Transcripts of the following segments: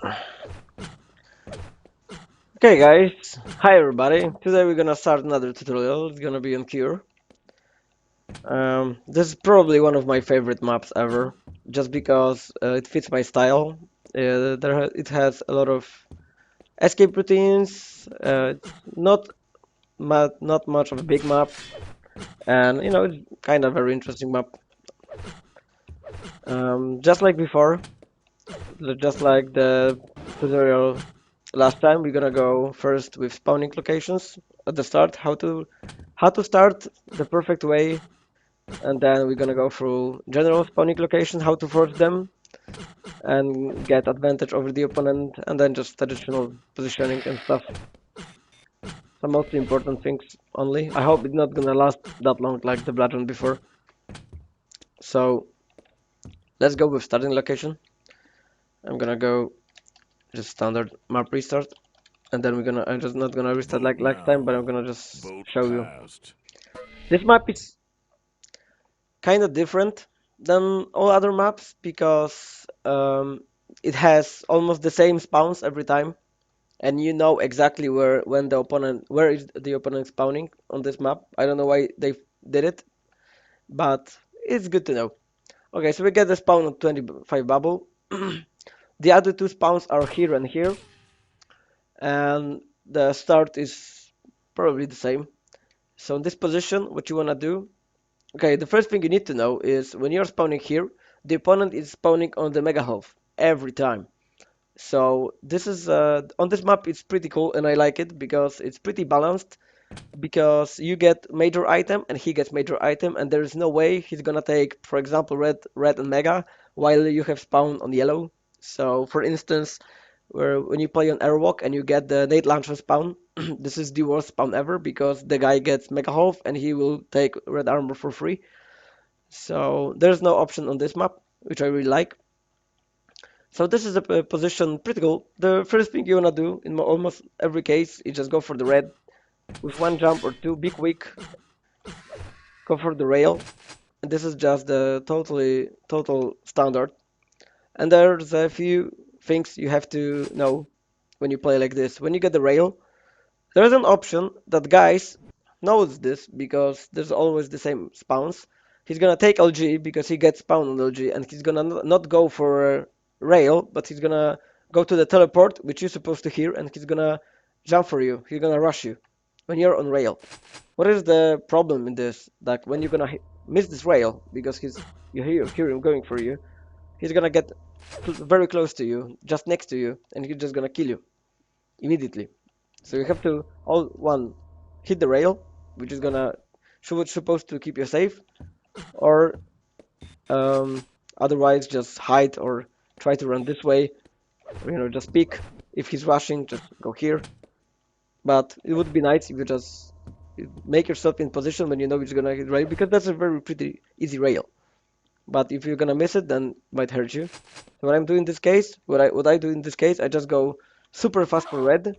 Okay guys, hi everybody. Today we're gonna start another tutorial. It's gonna be on Cure. This is probably one of my favorite maps ever, just because it fits my style. It has a lot of escape routines. It's not much of a big map, and it's kind of a very interesting map. Just like before, just like the tutorial last time, we're gonna go first with spawning locations at the start, how to start the perfect way, and then we're gonna go through general spawning locations, how to force them and get advantage over the opponent, and then just traditional positioning and stuff. Some mostly important things only. I hope it's not gonna last that long like the blood run before. So let's go with starting location. I'm gonna go just standard map restart, and then I'm just not gonna restart Vote like last time, but I'm now. gonna just Vote show you. passed. This map is kind of different than all other maps because it has almost the same spawns every time, and you know exactly where is the opponent spawning on this map. I don't know why they did it, but it's good to know. Okay, so we get the spawn on 25 bubble. The other two spawns are here and here, and the start is probably the same. So in this position, what you wanna do? Okay, the first thing you need to know is when you're spawning here, the opponent is spawning on the mega health every time. So this is on this map it's pretty cool and I like it because it's pretty balanced because you get major item and he gets major item and there is no way he's gonna take, for example, red and mega while you have spawn on yellow. So for instance, when you play on Airwalk and you get the nade launcher spawn, this is the worst spawn ever because the guy gets mega health and he will take red armor for free. So there's no option on this map, which I really like. So this is a position pretty cool. The first thing you wanna do in almost every case is just go for the red with one jump or two, be quick, go for the rail. And this is just the total standard. And there's a few things you have to know when you play like this. When you get the rail, there's an option that guys knows this because there's always the same spawns. He's gonna take LG because he gets spawned on LG, and he's gonna not go for rail, but he's gonna go to the teleport, which you're supposed to hear, and he's gonna jump for you. He's gonna rush you when you're on rail. What is the problem in this? Like when you're gonna miss this rail because hear him going for you, he's gonna get very close to you, just next to you, and he's just gonna kill you immediately. So you have to all one hit the rail, which is gonna supposed to keep you safe, or um, otherwise just hide or try to run this way, or just peek. If he's rushing, just go here. But it would be nice if you just make yourself in position when you know it's gonna hit rail, because that's a very pretty easy rail. But if you're gonna miss it, then it might hurt you. So what I'm doing in this case, what I do in this case, I just go super fast for red.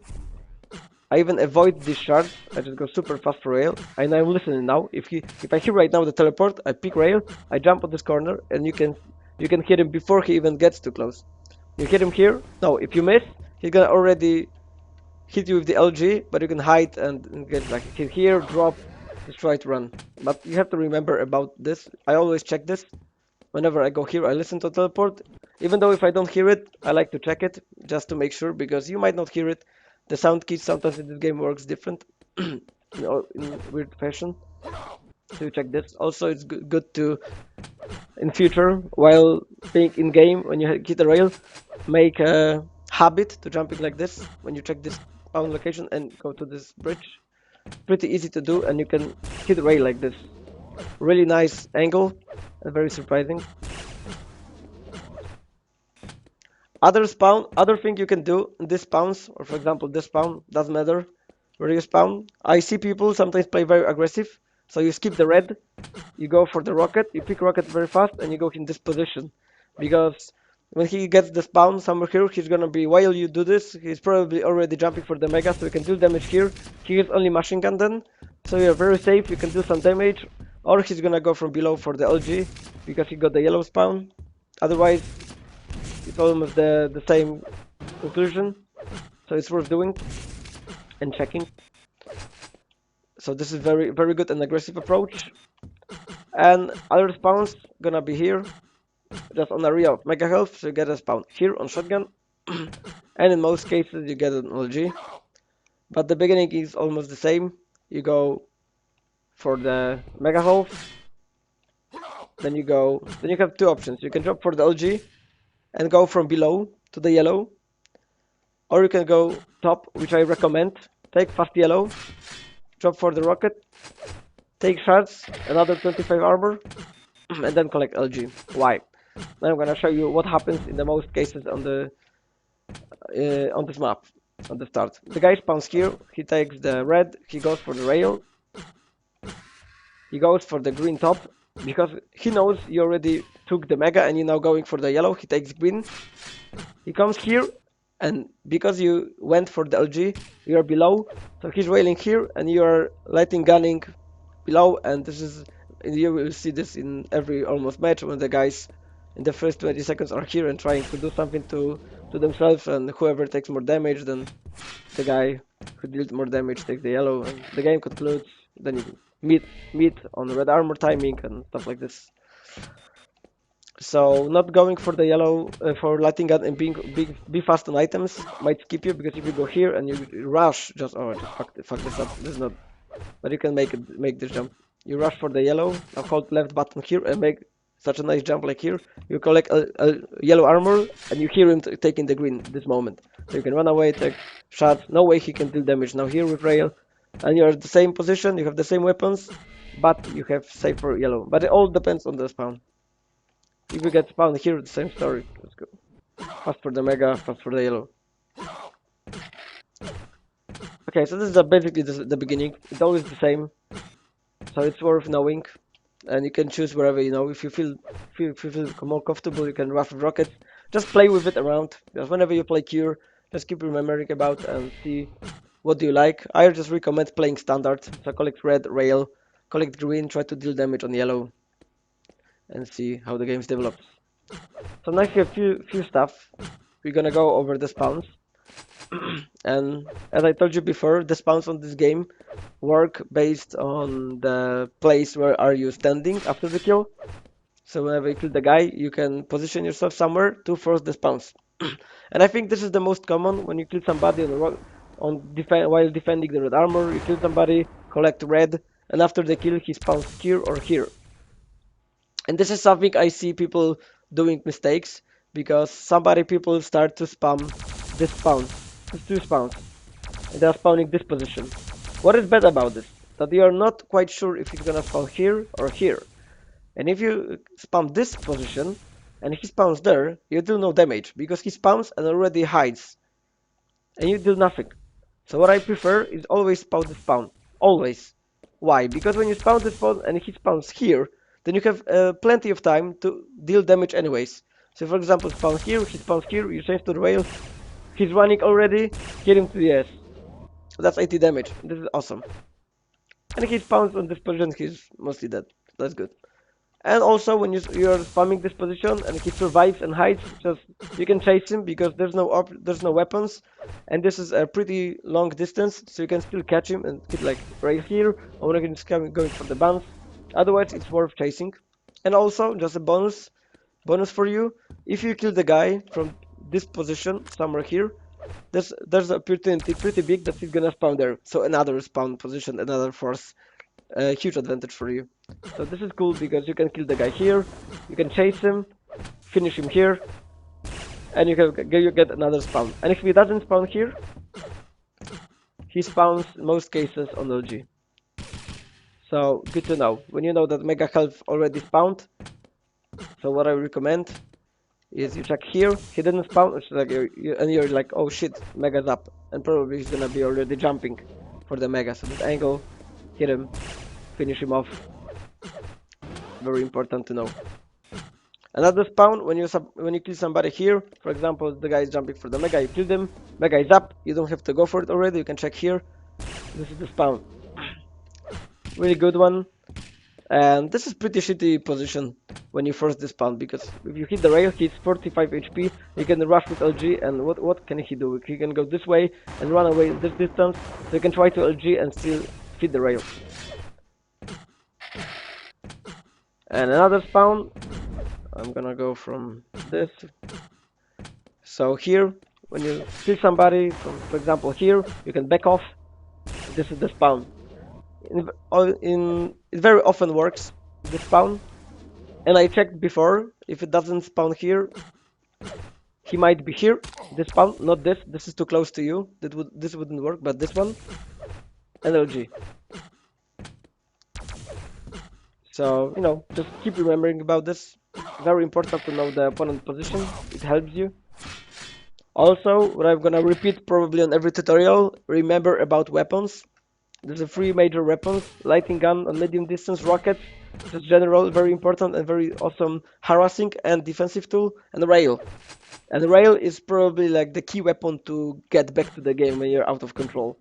I even avoid these shards. I just go super fast for rail. And I'm listening now. If I hear right now the teleport, I pick rail, I jump on this corner, and you can hit him before he even gets too close. You hit him here. No, if you miss, he's gonna already hit you with the LG, but you can hide and get like hit here, drop, just try to run. But you have to remember about this. I always check this. Whenever I go here, I listen to teleport. Even though if I don't hear it, I like to check it just to make sure because you might not hear it. The sound key sometimes in this game works different in weird fashion. So you check this. Also, it's good to in future while being in game when you hit the rail, make a habit to jumping like this when you check this spawn location and go to this bridge. Pretty easy to do, and you can hit the rail like this. Really nice angle and very surprising. Other thing you can do in this spawns, or for example this spawn, doesn't matter where you spawn. I see people sometimes play very aggressive, so you skip the red, you go for the rocket, you pick rocket very fast, and you go in this position. Because when he gets the spawn somewhere here, he's gonna be, while you do this, he's probably already jumping for the mega, so you can do damage here. He has only machine gun then, so you're very safe, you can do some damage. Or he's gonna go from below for the LG, because he got the yellow spawn. Otherwise, it's almost the same conclusion. So it's worth doing and checking. So this is very good and aggressive approach. And other spawns gonna be here, just on area of mega health. So you get a spawn here on shotgun, and in most cases you get an LG. But the beginning is almost the same. You go for the mega health, then you have two options. You can drop for the LG and go from below to the yellow, or you can go top, which I recommend. Take fast yellow, drop for the rocket, take shards, another 25 armor, and then collect LG. Why? Now I'm gonna show you what happens in the most cases on this map on the start. The guy spawns here, he takes the red, he goes for the rail, he goes for the green top, because he knows you already took the mega and you're now going for the yellow, he takes green, he comes here, and because you went for the LG, you are below, so he's railing here and you are lighting gunning below, and you will see this in every almost match when the guys in the first 20 seconds are here and trying to do something to themselves, and whoever takes more damage, then the guy who deals more damage takes the yellow, and the game concludes. Then you meet on red armor timing and stuff like this. So not going for the yellow for lighting gun and be fast on items might skip you, because if you go here and you rush, just fuck this up. This is not, but you can make this jump. You rush for the yellow, now hold left button here and make such a nice jump like here. You collect a yellow armor and you hear him taking the green this moment. So you can run away, take shots. No way he can deal damage now here with rail. And you're at the same position, you have the same weapons, but you have safer yellow. But it all depends on the spawn. If you get spawned here, the same story. Let's go. Fast for the mega, fast for the yellow. Okay, so this is basically the beginning. It's always the same, so it's worth knowing. And you can choose wherever, if you feel more comfortable, you can rush with rockets. Just play with it around, because whenever you play Cure, just keep remembering about and see what do you like. I just recommend playing standard. So collect red, rail, collect green, try to deal damage on yellow, and see how the games develops. So now here few stuff. We're gonna go over the spawns. And as I told you before, the spawns on this game work based on the place where are you standing after the kill. So whenever you kill the guy, you can position yourself somewhere to force the spawns. And I think this is the most common when you kill somebody while defending the red armor. You kill somebody, collect red, and after the kill, he spawns here or here. And this is something I see people doing mistakes, because people start to spam this spawn. There's two spawns, and they are spawning this position. What is bad about this? That you are not quite sure if he's gonna spawn here or here. And if you spam this position and he spawns there, you do no damage, because he spawns and already hides, and you do nothing. So what I prefer is always spawn the spawn. Always. Why? Because when you spawn the spawn and he spawns here, then you have plenty of time to deal damage anyways. So for example, spawn here, he spawns here, you change to the rail, he's running already, hit him to the S. So that's 80 damage. This is awesome. And he spawns on this position, he's mostly dead. That's good. And also when you're spamming this position and he survives and hides, just you can chase him, because there's no weapons, and this is a pretty long distance, so you can still catch him and hit like right here, or when he's going for the bounce. Otherwise, it's worth chasing. And also, just a bonus for you, if you kill the guy from this position somewhere here, there's an opportunity pretty big that he's gonna spawn there. So another spawn position, another force. A huge advantage for you. So this is cool, because you can kill the guy here, you can chase him, finish him here, and you get another spawn. And if he doesn't spawn here, he spawns in most cases on LG. So good to know. When you know that mega health already spawned, so what I recommend is you check here, he didn't spawn, it's like you're like, oh shit, mega's up, and probably he's gonna be already jumping for the mega. So this angle, hit him, finish him off. Very important to know. Another spawn, when you kill somebody here, for example, the guy is jumping for the mega, you kill them, mega is up, you don't have to go for it already, you can check here. This is the spawn. Really good one. And this is pretty shitty position when you first despawn, because if you hit the rail, he's 45 HP, you can rush with LG, and what can he do? He can go this way and run away this distance, so you can try to LG and still hit the rail. And another spawn, I'm gonna go from this. So here, when you kill somebody, for example here, you can back off. This is the spawn. It very often works, the spawn. And I checked before, if it doesn't spawn here, he might be here. This spawn, not this. This is too close to you. This wouldn't work, but this one, NLG. So, you know, just keep remembering about this. Very important to know the opponent position. It helps you. Also, what I'm gonna repeat probably on every tutorial, remember about weapons. There's a three major weapons: lighting gun on medium distance, rockets, just general, very important and very awesome harassing and defensive tool, and rail. And rail is probably like the key weapon to get back to the game when you're out of control,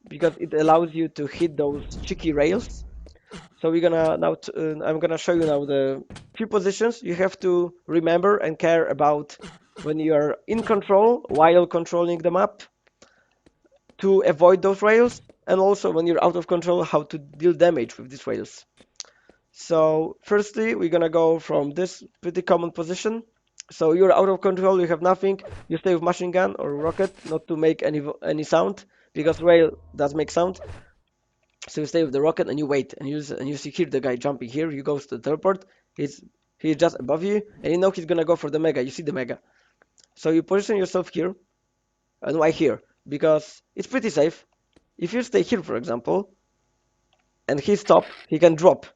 because it allows you to hit those cheeky rails. So we're gonna now I'm gonna show you now the few positions you have to remember and care about when you are in control while controlling the map, to avoid those rails, and also when you're out of control, how to deal damage with these rails. So firstly, we're gonna go from this pretty common position. So you're out of control, you have nothing, you stay with machine gun or rocket, not to make any sound, because rail does make sound. So you stay with the rocket and you wait, and you see here the guy jumping here, you go to the teleport, he's just above you, and you know he's gonna go for the mega, you see the mega. So you position yourself here, and why here? Because it's pretty safe. If you stay here, for example, and he stop, he can drop.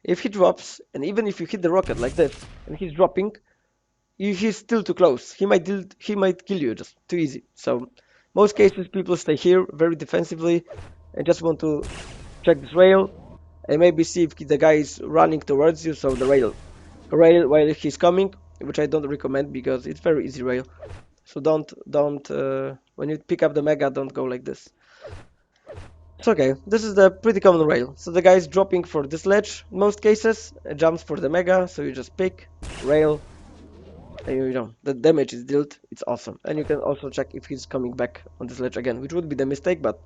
If he drops, and even if you hit the rocket like this, and he's dropping, he's still too close. He might kill you just too easy. So most cases people stay here very defensively and just want to check this rail and maybe see if the guy is running towards you. So the rail while he's coming, which I don't recommend because it's very easy rail. So don't when you pick up the mega, don't go like this. So okay, this is the pretty common rail. So the guy is dropping for this ledge in most cases, jumps for the mega, so you just pick, rail, and you know, the damage is dealt, it's awesome. And you can also check if he's coming back on this ledge again, which would be the mistake, but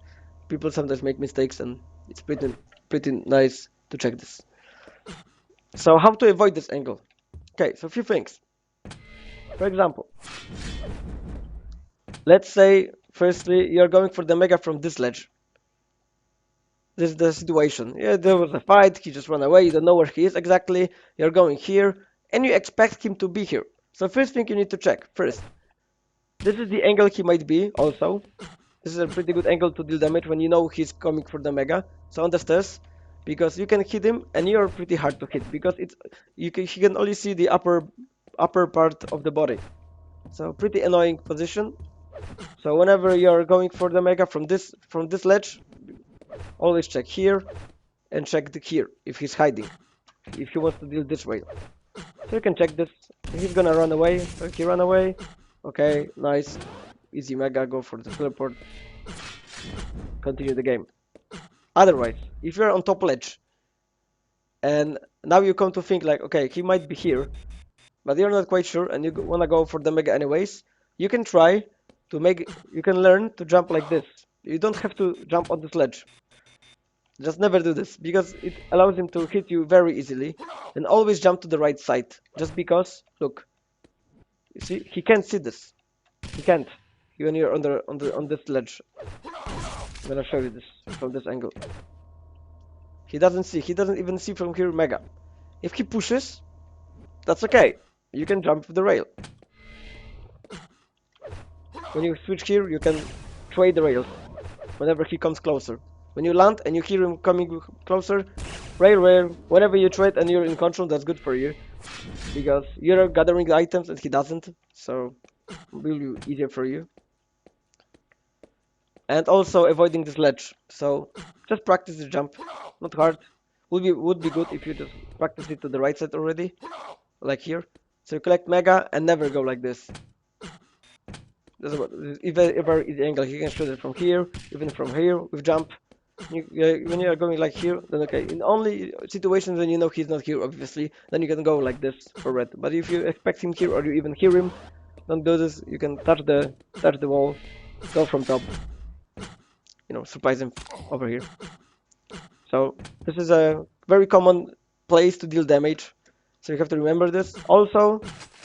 people sometimes make mistakes and it's pretty nice to check this. So how to avoid this angle? Okay, so a few things. For example, let's say firstly you're going for the mega from this ledge. This is the situation. Yeah, there was a fight, he just ran away, you don't know where he is exactly, you're going here, and you expect him to be here. So first thing you need to check, first, this is the angle he might be also. This is a pretty good angle to deal damage when you know he's coming for the mega. So on the stairs, because you can hit him and you're pretty hard to hit, because he can only see the upper part of the body. So pretty annoying position. So whenever you're going for the mega from this ledge, always check here and check here if he's hiding, if he wants to deal this way. So you can check this. He's gonna run away. So he ran away. Okay, nice. Easy mega, go for the teleport. Continue the game. Otherwise, if you're on top ledge and now you come to think like, okay, he might be here, but you're not quite sure and you wanna go for the mega anyways, you can learn to jump like this. You don't have to jump on this ledge. Just never do this, because it allows him to hit you very easily. And always jump to the right side, just because, look, you see, he can't see this. He can't when you're on this ledge. I'm gonna show you this from this angle. He doesn't even see from here mega. If he pushes, that's okay. You can jump the rail. When you switch here, you can trade the rails whenever he comes closer. When you land and you hear him coming closer, rail, whenever you trade and you're in control, that's good for you. Because you're gathering the items and he doesn't, so it will be easier for you. And also avoiding this ledge. So just practice the jump, not hard. Would be good if you just practice it to the right side already, like here. So you collect mega and never go like this. If a very easy angle, you can shoot it from here, even from here with jump. When you are going like here, then okay. In only situations when you know he's not here, obviously, then you can go like this for red. But if you expect him here or you even hear him, don't do this. You can touch the wall, go from top. Surprise him over here. So this is a very common place to deal damage. So you have to remember this. Also,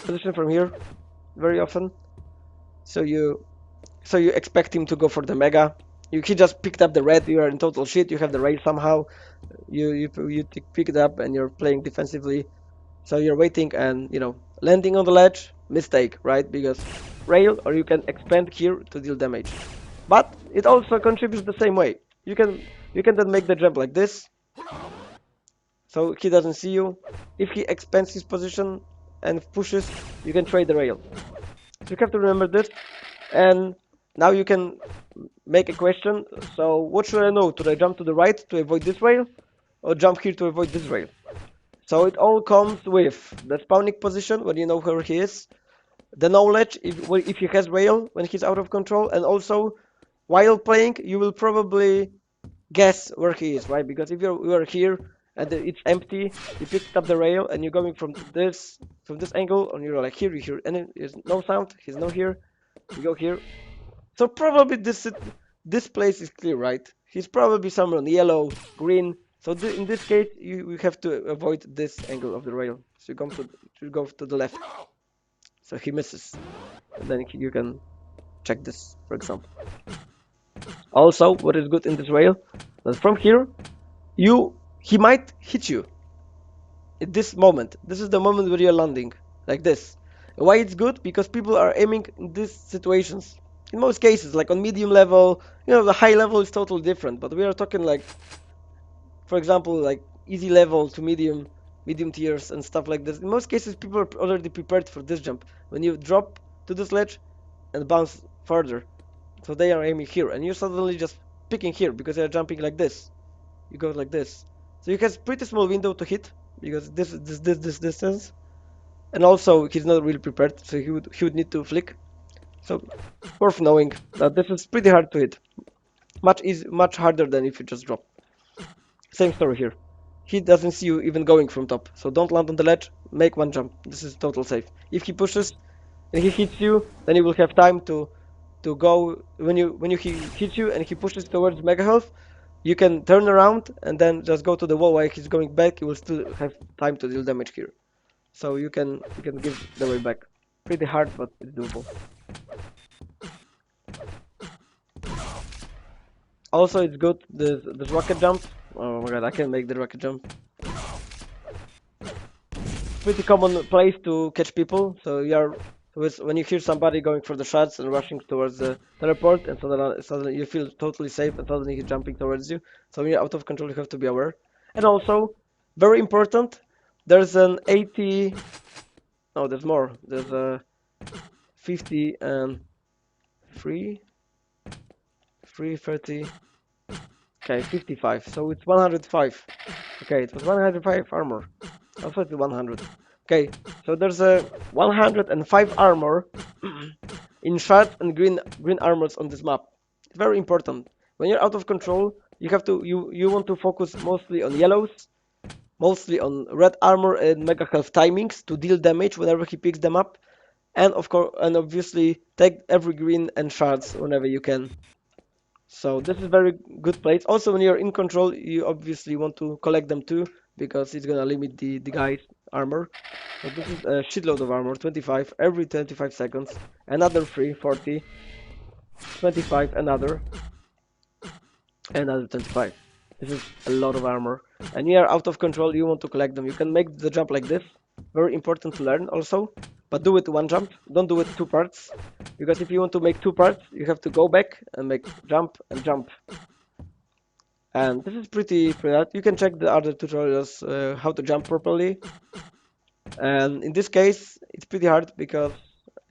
position from here very often. So you expect him to go for the mega. He just picked up the red. You are in total shit. You have the raid somehow. You pick it up and you're playing defensively. So you're waiting and landing on the ledge. Mistake, right? Because rail or you can expand here to deal damage. But it also contributes the same way. You can then make the jump like this, so he doesn't see you. If he expands his position and pushes, you can trade the rail. So you have to remember this. And now you can make a question. So what should I know? Should I jump to the right to avoid this rail, or jump here to avoid this rail? So it all comes with the spawning position when you know where he is, the knowledge if he has rail when he's out of control, and also while playing you will probably guess where he is, right? Because if you are here and it's empty, you picked up the rail and you're going from this angle, and you're like here, you hear and there's no sound, he's not here, you go here. So probably this place is clear, right? He's probably somewhere on yellow, green. So in this case, you have to avoid this angle of the rail. So you go to the left. So he misses, and then you can check this, for example. Also, what is good in this rail, that from here, he might hit you at this moment. This is the moment where you're landing, like this. Why it's good? Because people are aiming in these situations. In most cases, like on medium level, the high level is totally different. But we are talking like, for example, like easy level to medium tiers and stuff like this. In most cases, people are already prepared for this jump. When you drop to this ledge and bounce further, so they are aiming here, and you're suddenly just picking here because they're jumping like this. You go like this, so you have pretty small window to hit because this distance, and also he's not really prepared, so he would need to flick. So worth knowing that this is pretty hard to hit, much harder than if you just drop. Same story here. He doesn't see you even going from top, so don't land on the ledge. Make one jump. This is total safe. If he pushes and he hits you, then you will have time to go when he hits you and he pushes towards mega health. You can turn around and then just go to the wall while he's going back. You will still have time to deal damage here. So you can give the way back. Pretty hard, but it's doable. Also, it's good this rocket jump. Oh my god, I can make the rocket jump. Pretty common place to catch people. So when you hear somebody going for the shots and rushing towards the teleport, and suddenly you feel totally safe, and suddenly he's jumping towards you. So when you're out of control, you have to be aware. And also, very important, there's an 80. No, there's more. There's a 50 and 3, 30. Okay, 55. So it's 105. Okay, it was 105 armor. I thought it 100. Okay, so there's a 105 armor in shards and green armors on this map. It's very important. When you're out of control, you want to focus mostly on yellows, mostly on red armor and mega health timings to deal damage whenever he picks them up, and of course and obviously take every green and shards whenever you can. So this is very good place. Also, when you're in control, you obviously want to collect them too, because it's gonna limit the guy's armor. So this is a shitload of armor, 25 every 25 seconds. Another 3, 40, 25, another 25. This is a lot of armor. And you are out of control, you want to collect them. You can make the jump like this. Very important to learn also. But do it one jump. Don't do it two parts. Because if you want to make two parts, you have to go back and make jump and jump. And this is pretty hard. You can check the other tutorials how to jump properly. And in this case, it's pretty hard because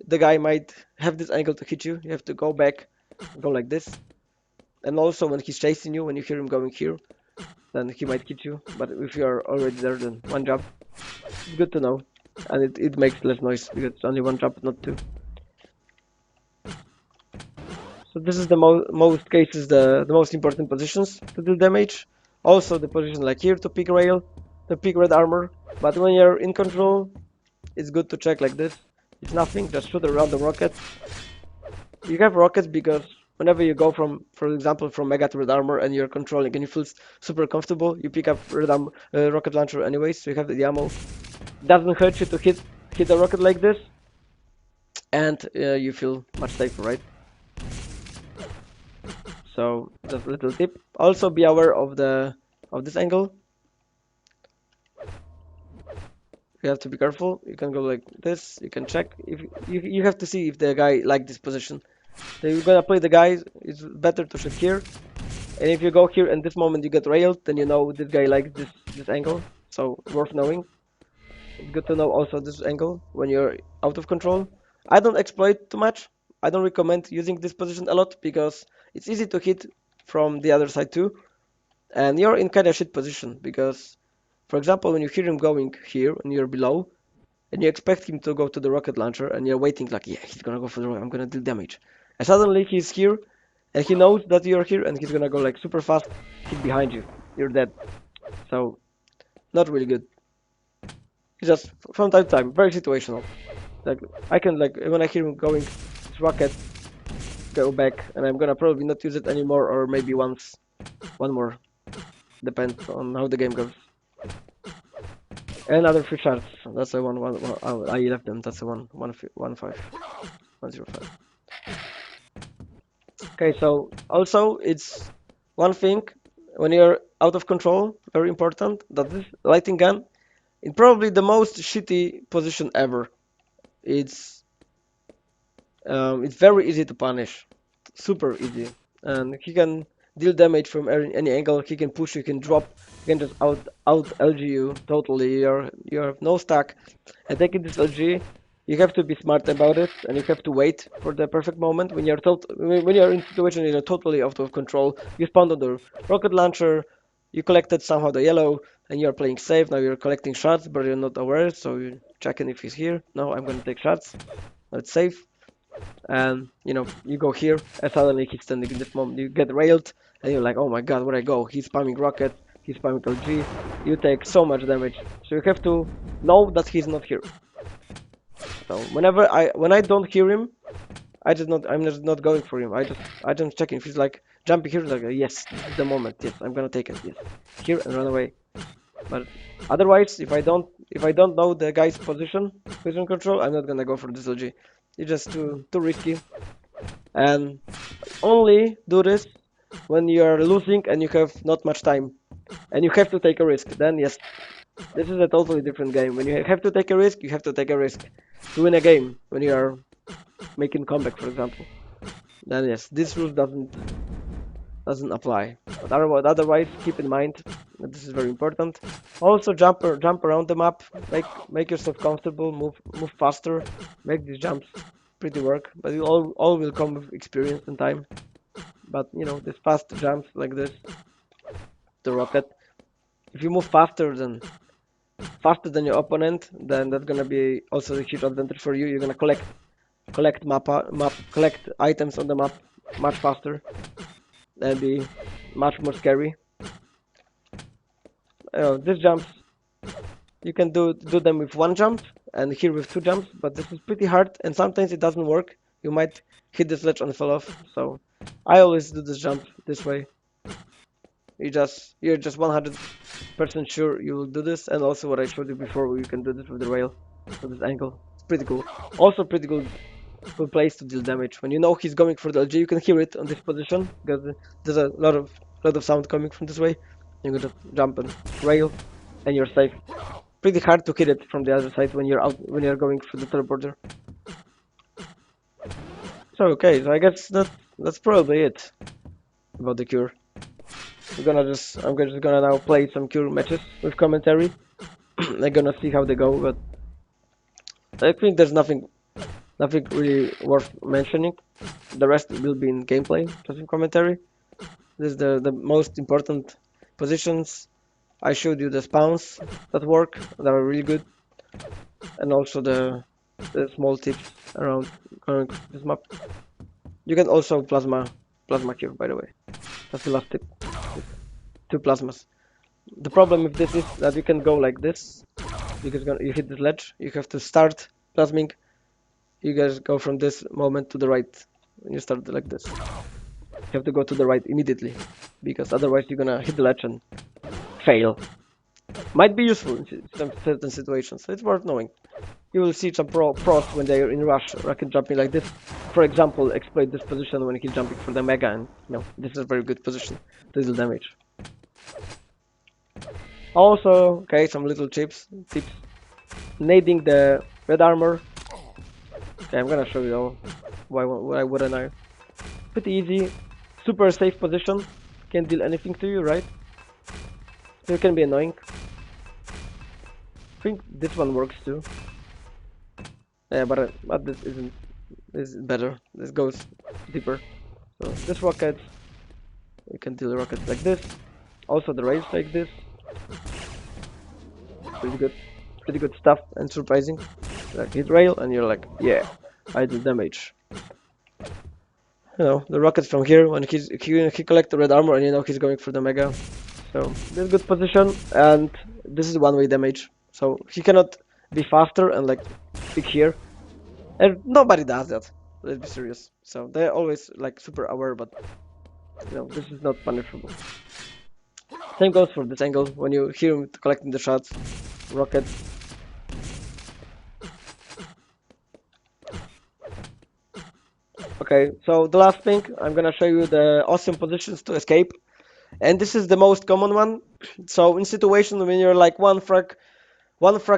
the guy might have this angle to hit you. You have to go back, go like this. And also when he's chasing you, when you hear him going here, then he might hit you. But if you are already there, then one jump. It's good to know. And it makes less noise because it's only one jump, not two. So this is the most cases the most important positions to do damage. Also the position like here to pick rail, to pick red armor. But when you're in control, it's good to check like this. It's nothing, just shoot around the rockets. You have rockets because whenever you go from, for example, from Mega to Red Armor and you're controlling and you feel super comfortable, you pick up rocket launcher anyways, so you have the ammo. Doesn't hurt you to hit a rocket like this, and you feel much safer, right? So just a little tip. Also be aware of this angle. You have to be careful. You can go like this. You can check if you have to see if the guy like this position. So you're gonna play the guy. It's better to shoot here. And if you go here and this moment you get railed, then you know this guy likes this angle. So worth knowing. It's good to know also this angle when you're out of control. I don't exploit too much. I don't recommend using this position a lot because it's easy to hit from the other side too. And you're in kind of shit position because, for example, when you hear him going here and you're below, and you expect him to go to the rocket launcher, and you're waiting like, yeah, he's gonna go for the rocket, I'm gonna deal damage. And suddenly he's here, and he knows that you're here, and he's gonna go like super fast, hit behind you, you're dead. So, not really good. It's just from time to time, very situational. Like, I can like, when I hear him going, this rocket, go back, and I'm gonna probably not use it anymore, or maybe one more. Depends on how the game goes. And other free shards. That's the one. Oh, I left them. That's the one 5 105. Okay, so also it's one thing when you're out of control, very important, that this lighting gun in probably the most shitty position ever. It's it's very easy to punish, super easy, and he can deal damage from any angle. He can push, you can drop, you can just out LG you totally. You have no stack, and taking this LG, you have to be smart about it, and you have to wait for the perfect moment when when you're in a situation you're totally out of control. You spawned on the rocket launcher, you collected somehow the yellow, and you're playing safe. Now you're collecting shots, but you're not aware, so you're checking if he's here. No, I'm gonna take shots. That's safe. And you go here, and suddenly he's standing in this moment. You get railed, and you're like, oh my god, where I go? He's spamming rocket, he's spamming LG. You take so much damage, so you have to know that he's not here. So when I don't hear him, I'm just not going for him. I just checking if he's like jumping here, like yes, this is the moment. Yes, I'm gonna take it. Yes, here and run away. But otherwise, if I don't know the guy's position control, I'm not gonna go for this LG. It's just too risky. And only do this when you are losing and you have not much time, and you have to take a risk. Then yes, this is a totally different game. When you have to take a risk, you have to take a risk to win a game. When you are making comeback, for example, then yes, this rule doesn't apply. But otherwise, keep in mind that this is very important. Also, jump around the map, make yourself comfortable, move faster, make these jumps pretty work. But it all will come with experience and time. But these fast jumps like this, the rocket. If you move faster than your opponent, then that's gonna be also a huge advantage for you. You're gonna collect items on the map much faster and be much more scary. These jumps you can do them with one jump and here with two jumps, but this is pretty hard and sometimes it doesn't work. You might hit the sledge and fall off. So I always do this jump this way. You're just 100% sure you will do this, and also what I showed you before, you can do this with the rail, with this angle. It's pretty cool. Also pretty good place to deal damage. When you know he's going for the LG, you can hear it on this position because there's a lot of sound coming from this way. You can just jump and rail, and you're safe. Pretty hard to hit it from the other side when you're going through the teleporter. So okay, so I guess that's probably it about the cure. I'm just gonna now play some cure matches with commentary. I'm gonna see how they go, but I think there's nothing really worth mentioning. The rest will be in gameplay, just in commentary. This is the most important positions. I showed you the spawns that work, that are really good, and also the small tips around going this map. You can also plasma here, by the way. That's the last tip. Two plasmas. The problem with this is that you can go like this because you hit this ledge. You have to start plasming. You guys go from this moment to the right. When you start like this, you have to go to the right immediately because otherwise you're gonna hit the ledge and fail. Might be useful in some certain situations, so it's worth knowing. You will see some pros when they're in rush, rocket jumping like this. For example, exploit this position when he's jumping for the mega, and this is a very good position to deal damage. Also, okay, some little tips. Nading the red armor. Okay, I'm gonna show you all. Why wouldn't I? Pretty easy, super safe position. Can't deal anything to you, right? It can be annoying. I think this one works too. Yeah, but this isn't. This is better. This goes deeper. So this rocket, you can deal rockets like this. Also the rails like this. Pretty good stuff and surprising. Like hit rail and you're like, yeah, I do damage. The rockets from here when he collects the red armor and he's going for the mega. So this is good position and this is one-way damage. So he cannot be faster and like pick here. And nobody does that. Let's be serious. So they're always like super aware, but this is not punishable. Same goes for this angle when you hear him collecting the shots. Rocket. Okay, so the last thing, I'm gonna show you the awesome positions to escape. And this is the most common one. So in situation when you're like one frag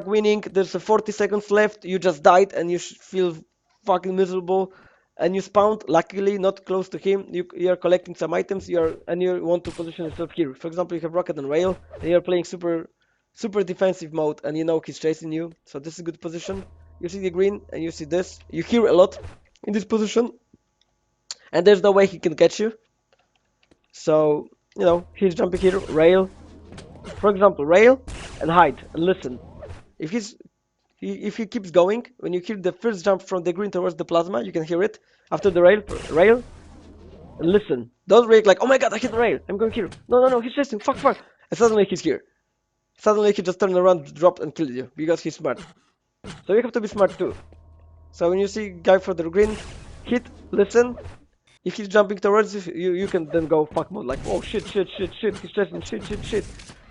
winning, there's a 40 seconds left, you just died and you feel fucking miserable and you spawned, luckily not close to him, you're collecting some items, and you want to position yourself here. For example, you have rocket and rail and you're playing super defensive mode and he's chasing you. So this is a good position. You see the green and you see this. You hear a lot in this position and there's no way he can catch you. So, he's jumping here, rail. For example, rail and hide and listen. If he keeps going, when you hear the first jump from the green towards the plasma, you can hear it. After the rail, and listen. Don't react like, oh my god, I hit the rail. I'm going here. No, he's chasing. Fuck. And suddenly he's here. Suddenly he just turned around, dropped, and killed you because he's smart. So you have to be smart too. So when you see guy for the green, hit, listen. If he's jumping towards you, you can then go fuck mode, like, oh shit, he's chasing, shit.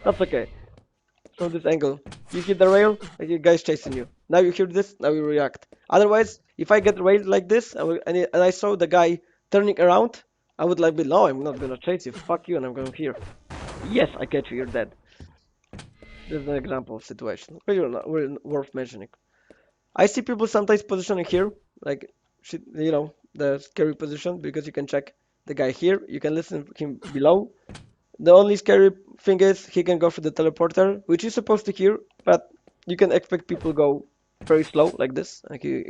That's okay. From this angle, you hit the rail, and the guy's chasing you. Now you hear this, now you react. Otherwise, if I get railed like this, and I saw the guy turning around, I would like be, no, I'm not gonna chase you, fuck you, and I'm going here. Yes, I catch you, you're dead. This is an example of situation, really worth mentioning. I see people sometimes positioning here, like, the scary position, because you can check the guy here, you can listen to him below. The only scary thing is he can go for the teleporter, which is supposed to hear, but you can expect people go very slow like this. Like he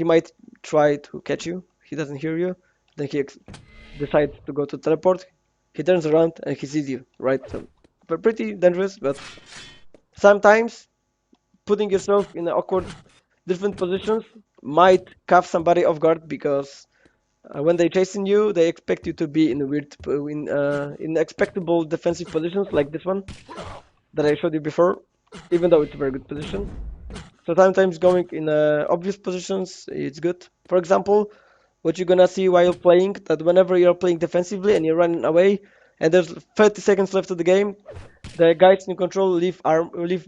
might try to catch you. He doesn't hear you. Then he decides to go to teleport. He turns around and he sees you, right? So, but pretty dangerous. But sometimes putting yourself in awkward different positions might catch somebody off guard because when they're chasing you, they expect you to be in in expectable defensive positions like this one that I showed you before, even though it's a very good position. So sometimes going in obvious positions, it's good. For example, what you're gonna see while playing, that whenever you're playing defensively and you're running away, and there's 30 seconds left of the game, the guys in control leave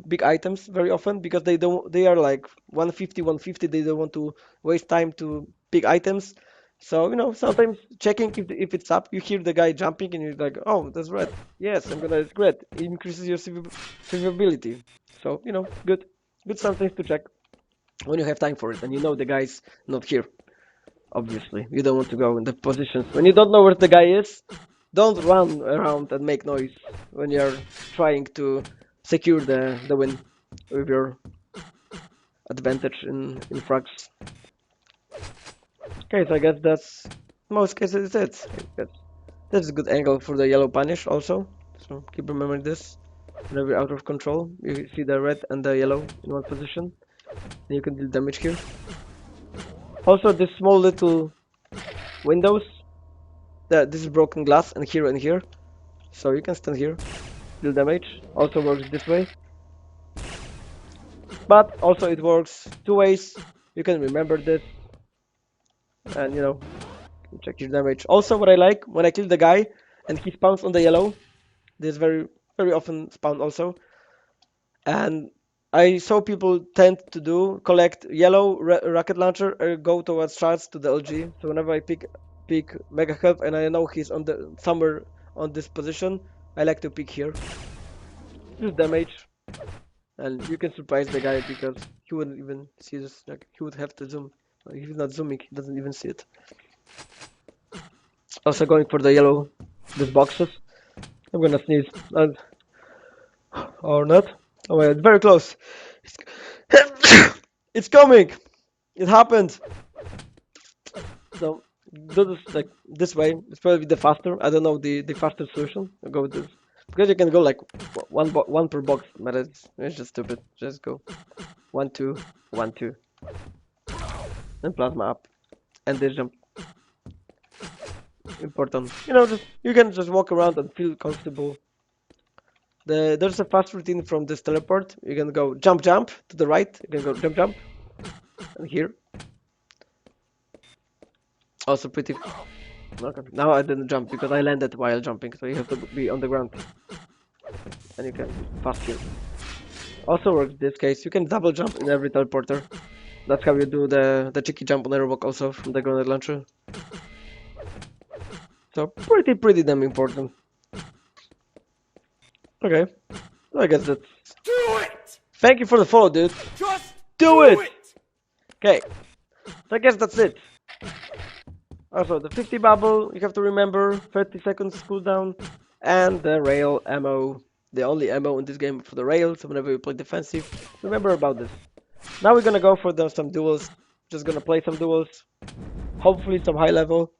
big items very often because they are like 150. They don't want to waste time to big items. So sometimes checking if it's up, you hear the guy jumping and you're like, oh, that's red. Yes, it's great. It increases your survivability. So good sometimes to check when you have time for it and the guy's not here. Obviously, you don't want to go in the positions when you don't know where the guy is. Don't run around and make noise when you're trying to secure the win with your advantage in frags. Okay, so I guess that's most cases it's it. I guess that's a good angle for the yellow punish also. So keep remembering this. Whenever you're out of control, you see the red and the yellow in one position. And you can deal damage here. Also, this small little windows. This is broken glass, and here. So you can stand here, deal damage. Also works this way, but also it works two ways. You can remember this, and check your damage. Also, what I like when I kill the guy and he spawns on the yellow, this very often spawn also, and I saw people tend to do collect yellow rocket launcher or go towards shards to the LG. So whenever I pick mega health and I know he's on the somewhere on this position, I like to pick here. This damage, and you can surprise the guy because he wouldn't even see this. Like he would have to zoom. If he's not zooming, he doesn't even see it. Also going for the yellow, these boxes. I'm gonna sneeze. Or not. Oh my, it's very close. It's, it's coming. It happened. So do this like this way. It's probably the faster. I don't know the faster solution. I'll go with this because you can go like one per box, but it's just stupid. Just go 1 2 1 2 and plasma up and this jump. Important. You can just walk around and feel comfortable. There's a fast routine from this teleport. You can go jump to the right. You can go jump and here. Also pretty. Okay. Now I didn't jump because I landed while jumping, so you have to be on the ground and you can fast here. Also works this case. You can double jump in every teleporter. That's how you do the cheeky jump on airwalk also from the grenade launcher. So pretty damn important. Okay, so I guess that's. Do it! Thank you for the follow, dude. Just Do it! Okay, so I guess that's it. Also, the 50 bubble, you have to remember, 30 seconds cooldown, and the rail ammo. The only ammo in this game for the rail, so whenever you play defensive, remember about this. Now we're gonna go for some duels. Just gonna play some duels. Hopefully some high level.